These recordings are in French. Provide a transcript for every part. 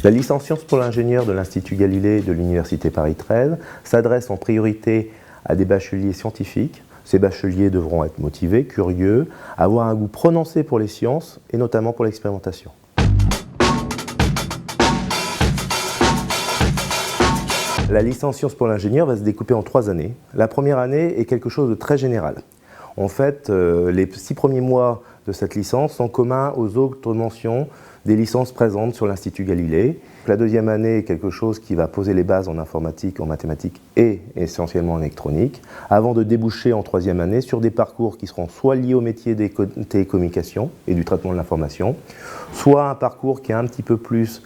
La licence Sciences pour l'ingénieur de l'Institut Galilée de l'Université Paris 13 s'adresse en priorité à des bacheliers scientifiques. Ces bacheliers devront être motivés, curieux, avoir un goût prononcé pour les sciences et notamment pour l'expérimentation. La licence Sciences pour l'ingénieur va se découper en 3 années. La première année est quelque chose de très général. En fait, les 6 premiers mois de cette licence sont communs aux autres mentions des licences présentes sur l'Institut Galilée. La deuxième année est quelque chose qui va poser les bases en informatique, en mathématiques et essentiellement en électronique, avant de déboucher en 3e année sur des parcours qui seront soit liés au métier des télécommunications et du traitement de l'information, soit un parcours qui est un petit peu plus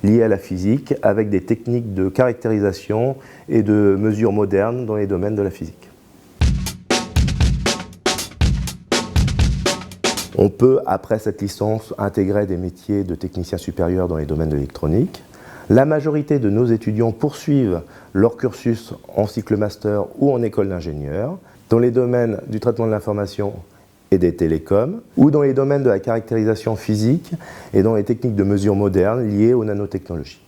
lié à la physique, avec des techniques de caractérisation et de mesures modernes dans les domaines de la physique. On peut, après cette licence, intégrer des métiers de technicien supérieur dans les domaines de l'électronique. La majorité de nos étudiants poursuivent leur cursus en cycle master ou en école d'ingénieur, dans les domaines du traitement de l'information et des télécoms, ou dans les domaines de la caractérisation physique et dans les techniques de mesure modernes liées aux nanotechnologies.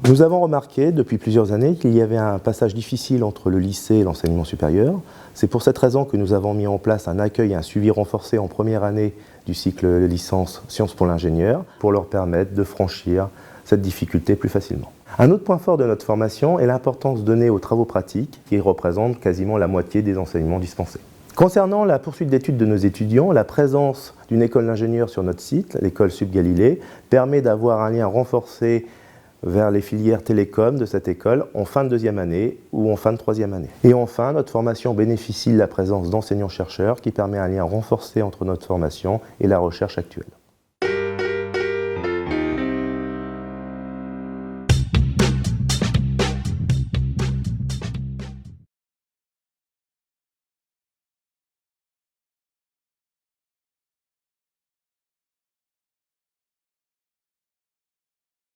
Nous avons remarqué depuis plusieurs années qu'il y avait un passage difficile entre le lycée et l'enseignement supérieur. C'est pour cette raison que nous avons mis en place un accueil et un suivi renforcé en première année du cycle de licence Sciences pour l'ingénieur pour leur permettre de franchir cette difficulté plus facilement. Un autre point fort de notre formation est l'importance donnée aux travaux pratiques qui représentent quasiment la moitié des enseignements dispensés. Concernant la poursuite d'études de nos étudiants, la présence d'une école d'ingénieurs sur notre site, l'école Sup Galilée, permet d'avoir un lien renforcé vers les filières télécom de cette école en fin de 2e année ou en fin de 3e année. Et enfin, notre formation bénéficie de la présence d'enseignants-chercheurs qui permet un lien renforcé entre notre formation et la recherche actuelle.